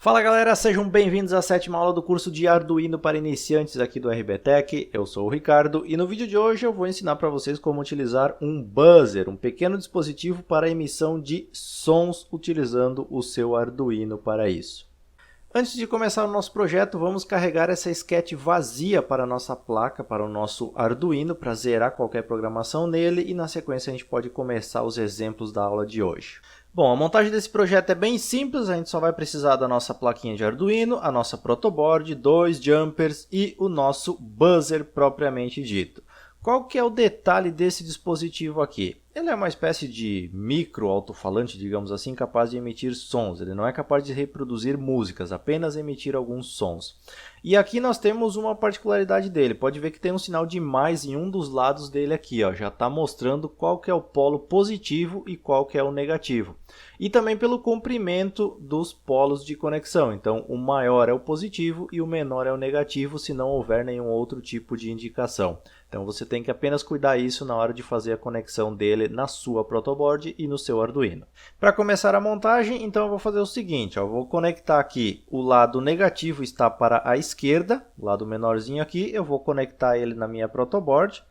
Fala galera, sejam bem-vindos à sétima aula do curso de Arduino para iniciantes aqui do RBTech. Eu sou o Ricardo e no vídeo de hoje eu vou ensinar para vocês como utilizar um buzzer, um pequeno dispositivo para emissão de sons utilizando o seu Arduino para isso. Antes de começar o nosso projeto, vamos carregar essa sketch vazia para a nossa placa, para o nosso Arduino, para zerar qualquer programação nele e na sequência a gente pode começar os exemplos da aula de hoje. Bom, a montagem desse projeto é bem simples, a gente só vai precisar da nossa plaquinha de Arduino, a nossa protoboard, 2 jumpers e o nosso buzzer propriamente dito. Qual que é o detalhe desse dispositivo aqui? Ele é uma espécie de micro alto-falante, digamos assim, capaz de emitir sons. Ele não é capaz de reproduzir músicas, apenas emitir alguns sons. E aqui nós temos uma particularidade dele. Pode ver que tem um sinal de mais em um dos lados dele aqui, ó. Já está mostrando qual que é o polo positivo e qual que é o negativo. E também pelo comprimento dos polos de conexão. Então, o maior é o positivo e o menor é o negativo, se não houver nenhum outro tipo de indicação. Então, você tem que apenas cuidar isso na hora de fazer a conexão dele na sua protoboard e no seu Arduino. Para começar a montagem, então eu vou fazer o seguinte, ó, eu vou conectar aqui o lado negativo está para a esquerda, o lado menorzinho aqui, eu vou conectar ele na minha protoboard.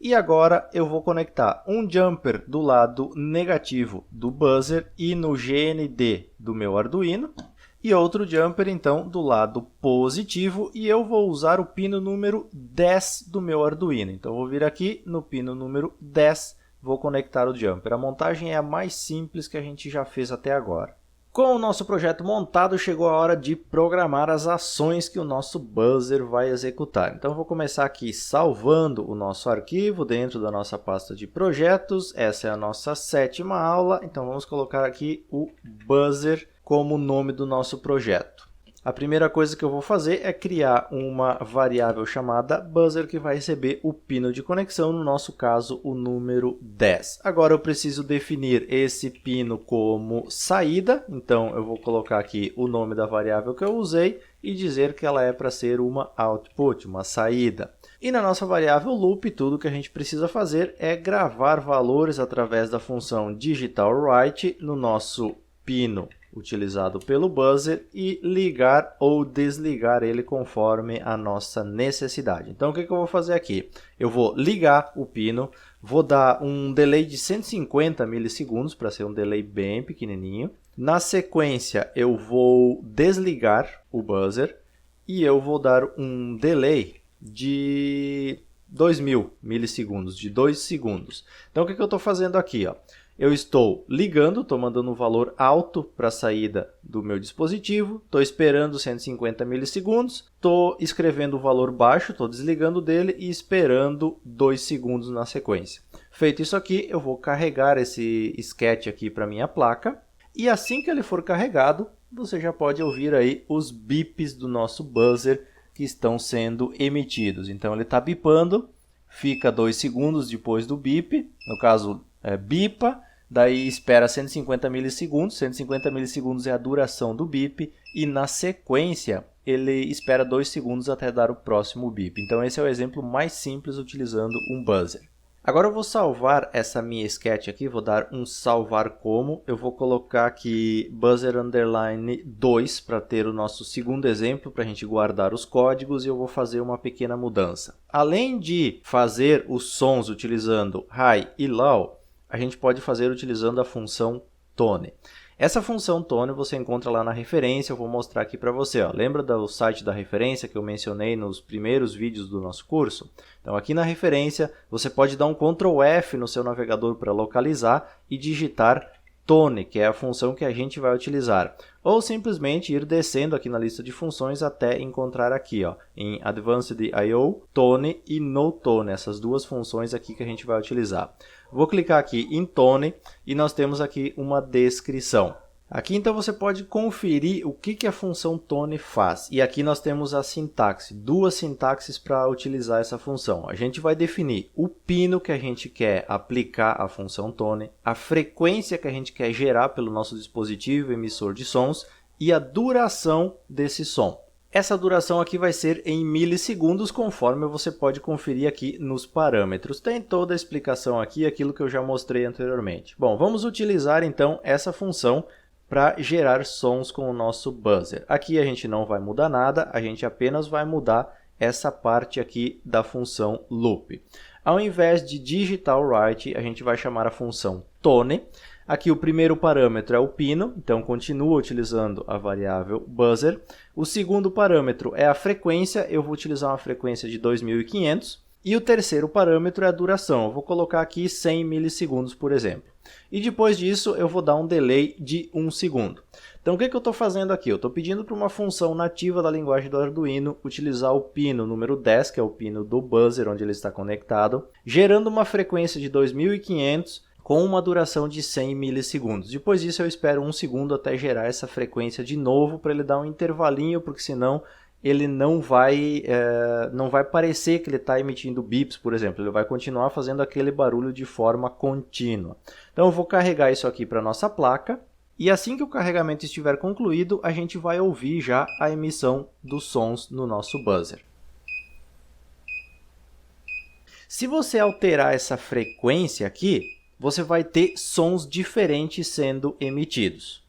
E agora eu vou conectar um jumper do lado negativo do buzzer e no GND do meu Arduino. E outro jumper, então, do lado positivo, e eu vou usar o pino número 10 do meu Arduino. Então, eu vou vir aqui no pino número 10, vou conectar o jumper. A montagem é a mais simples que a gente já fez até agora. Com o nosso projeto montado, chegou a hora de programar as ações que o nosso buzzer vai executar. Então, eu vou começar aqui salvando o nosso arquivo dentro da nossa pasta de projetos. Essa é a nossa sétima aula, então vamos colocar aqui o buzzer como nome do nosso projeto. A primeira coisa que eu vou fazer é criar uma variável chamada buzzer que vai receber o pino de conexão, no nosso caso o número 10. Agora eu preciso definir esse pino como saída, então eu vou colocar aqui o nome da variável que eu usei e dizer que ela é para ser uma output, uma saída. E na nossa variável loop, tudo que a gente precisa fazer é gravar valores através da função digitalWrite no nosso pino utilizado pelo buzzer e ligar ou desligar ele conforme a nossa necessidade. Então, o que eu vou fazer aqui? Eu vou ligar o pino, vou dar um delay de 150 milissegundos para ser um delay bem pequenininho. Na sequência, eu vou desligar o buzzer e eu vou dar um delay de 2000 milissegundos, de 2 segundos. Então, o que eu estou fazendo aqui? Ó? Eu estou ligando, estou mandando um valor alto para a saída do meu dispositivo, estou esperando 150 milissegundos, estou escrevendo o valor baixo, estou desligando dele e esperando 2 segundos na sequência. Feito isso aqui, eu vou carregar esse sketch aqui para a minha placa e assim que ele for carregado, você já pode ouvir aí os bips do nosso buzzer que estão sendo emitidos. Então ele está bipando, fica 2 segundos depois do bip, no caso bipa, daí espera 150 milissegundos, 150 milissegundos é a duração do bip e na sequência ele espera 2 segundos até dar o próximo bip. Então esse é o exemplo mais simples utilizando um buzzer. Agora eu vou salvar essa minha sketch aqui, vou dar um salvar como, eu vou colocar aqui buzzer underline 2 para ter o nosso segundo exemplo, para a gente guardar os códigos e eu vou fazer uma pequena mudança. Além de fazer os sons utilizando high e low, a gente pode fazer utilizando a função tone. Essa função tone você encontra lá na referência, eu vou mostrar aqui para você. Ó. Lembra do site da referência que eu mencionei nos primeiros vídeos do nosso curso? Então aqui na referência você pode dar um Ctrl F no seu navegador para localizar e digitar tone, que é a função que a gente vai utilizar. Ou simplesmente ir descendo aqui na lista de funções até encontrar aqui, ó, em Advanced I/O, Tone e No Tone, essas duas funções aqui que a gente vai utilizar. Vou clicar aqui em Tone e nós temos aqui uma descrição. Aqui então você pode conferir o que a função Tone faz. E aqui nós temos a sintaxe, duas sintaxes para utilizar essa função. A gente vai definir o pino que a gente quer aplicar à função Tone, a frequência que a gente quer gerar pelo nosso dispositivo emissor de sons e a duração desse som. Essa duração aqui vai ser em milissegundos, conforme você pode conferir aqui nos parâmetros. Tem toda a explicação aqui, aquilo que eu já mostrei anteriormente. Bom, vamos utilizar então essa função para gerar sons com o nosso buzzer. Aqui a gente não vai mudar nada, a gente apenas vai mudar essa parte aqui da função loop. Ao invés de digital write, a gente vai chamar a função tone. Aqui o primeiro parâmetro é o pino, então continua utilizando a variável buzzer. O segundo parâmetro é a frequência, eu vou utilizar uma frequência de 2500. E o terceiro parâmetro é a duração, eu vou colocar aqui 100 milissegundos, por exemplo. E depois disso eu vou dar um delay de 1 segundo. Então o que eu estou fazendo aqui? Eu estou pedindo para uma função nativa da linguagem do Arduino utilizar o pino número 10, que é o pino do buzzer onde ele está conectado, gerando uma frequência de 2500 com uma duração de 100 milissegundos. Depois disso eu espero 1 segundo até gerar essa frequência de novo para ele dar um intervalinho, porque senão ele não vai parecer que ele está emitindo bips, por exemplo. Ele vai continuar fazendo aquele barulho de forma contínua. Então eu vou carregar isso aqui para a nossa placa. E assim que o carregamento estiver concluído, a gente vai ouvir já a emissão dos sons no nosso buzzer. Se você alterar essa frequência aqui, você vai ter sons diferentes sendo emitidos.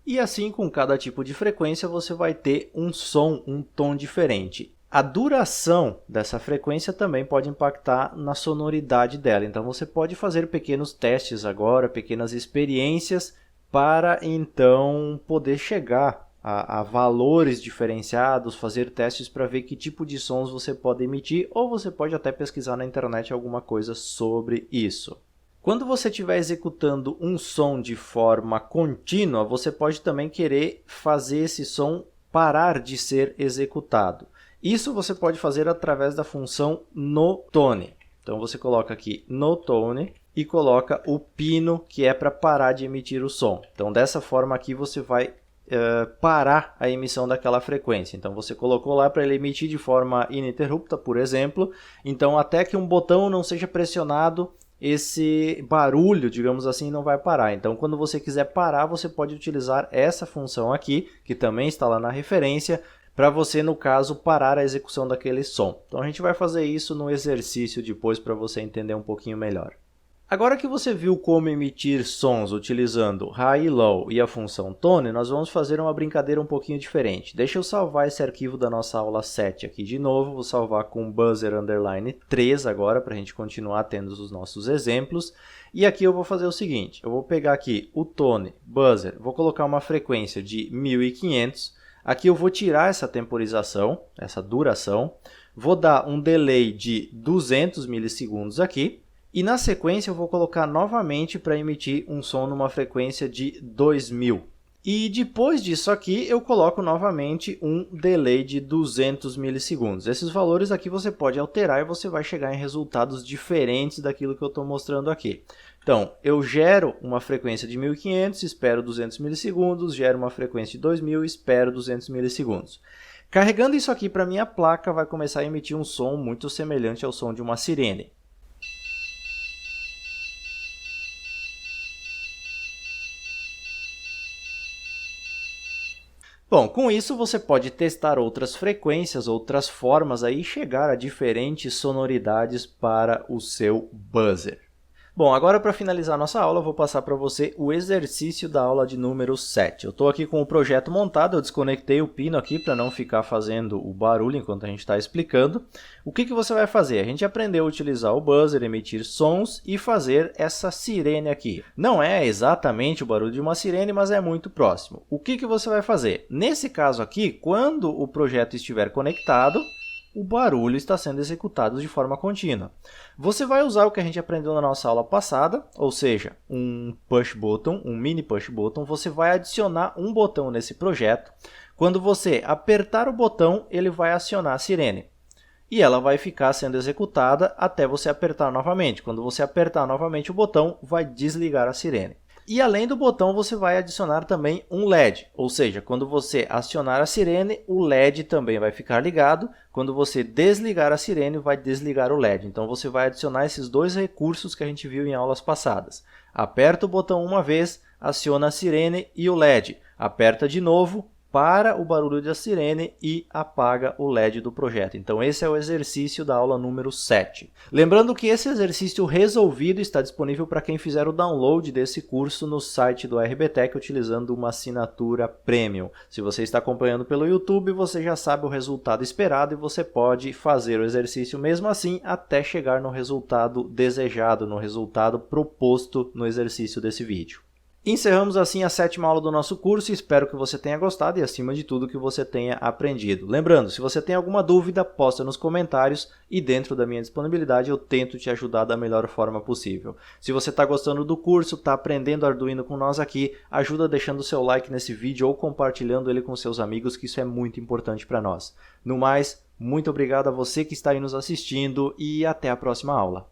E assim, com cada tipo de frequência, você vai ter um som, um tom diferente. A duração dessa frequência também pode impactar na sonoridade dela. Então, você pode fazer pequenos testes agora, pequenas experiências, para então poder chegar a valores diferenciados, fazer testes para ver que tipo de sons você pode emitir, ou você pode até pesquisar na internet alguma coisa sobre isso. Quando você estiver executando um som de forma contínua, você pode também querer fazer esse som parar de ser executado. Isso você pode fazer através da função noTone. Então você coloca aqui noTone e coloca o pino, que é para parar de emitir o som. Então dessa forma aqui você vai parar a emissão daquela frequência. Então você colocou lá para ele emitir de forma ininterrupta, por exemplo. Então até que um botão não seja pressionado, esse barulho, digamos assim, não vai parar. Então, quando você quiser parar, você pode utilizar essa função aqui, que também está lá na referência, para você, no caso, parar a execução daquele som. Então, a gente vai fazer isso no exercício depois para você entender um pouquinho melhor. Agora que você viu como emitir sons utilizando high e low e a função tone, nós vamos fazer uma brincadeira um pouquinho diferente. Deixa eu salvar esse arquivo da nossa aula 7 aqui de novo, vou salvar com buzzer underline 3 agora, para a gente continuar tendo os nossos exemplos. E aqui eu vou fazer o seguinte, eu vou pegar aqui o tone, buzzer, vou colocar uma frequência de 1500, aqui eu vou tirar essa temporização, essa duração, vou dar um delay de 200 milissegundos aqui, e na sequência eu vou colocar novamente para emitir um som numa frequência de 2000. E depois disso aqui eu coloco novamente um delay de 200 milissegundos. Esses valores aqui você pode alterar e você vai chegar em resultados diferentes daquilo que eu estou mostrando aqui. Então, eu gero uma frequência de 1500, espero 200 milissegundos, gero uma frequência de 2000, espero 200 milissegundos. Carregando isso aqui para minha placa, vai começar a emitir um som muito semelhante ao som de uma sirene. Bom, com isso você pode testar outras frequências, outras formas aí e chegar a diferentes sonoridades para o seu buzzer. Bom, agora para finalizar nossa aula, eu vou passar para você o exercício da aula de número 7. Eu estou aqui com o projeto montado, eu desconectei o pino aqui para não ficar fazendo o barulho enquanto a gente está explicando. O que você vai fazer? A gente aprendeu a utilizar o buzzer, emitir sons e fazer essa sirene aqui. Não é exatamente o barulho de uma sirene, mas é muito próximo. O que você vai fazer? Nesse caso aqui, quando o projeto estiver conectado, o barulho está sendo executado de forma contínua. Você vai usar o que a gente aprendeu na nossa aula passada, ou seja, um push button, um mini push button. Você vai adicionar um botão nesse projeto. Quando você apertar o botão, ele vai acionar a sirene. E ela vai ficar sendo executada até você apertar novamente. Quando você apertar novamente o botão, vai desligar a sirene. E além do botão, você vai adicionar também um LED, ou seja, quando você acionar a sirene, o LED também vai ficar ligado. Quando você desligar a sirene, vai desligar o LED. Então você vai adicionar esses dois recursos que a gente viu em aulas passadas. Aperta o botão uma vez, aciona a sirene e o LED. Aperta de novo, para o barulho da sirene e apaga o LED do projeto. Então esse é o exercício da aula número 7. Lembrando que esse exercício resolvido está disponível para quem fizer o download desse curso no site do RBTech utilizando uma assinatura Premium. Se você está acompanhando pelo YouTube, você já sabe o resultado esperado e você pode fazer o exercício mesmo assim até chegar no resultado desejado, no resultado proposto no exercício desse vídeo. Encerramos assim a 7ª aula do nosso curso e espero que você tenha gostado e, acima de tudo, que você tenha aprendido. Lembrando, se você tem alguma dúvida, posta nos comentários e dentro da minha disponibilidade eu tento te ajudar da melhor forma possível. Se você está gostando do curso, está aprendendo Arduino com nós aqui, ajuda deixando o seu like nesse vídeo ou compartilhando ele com seus amigos, que isso é muito importante para nós. No mais, muito obrigado a você que está aí nos assistindo e até a próxima aula.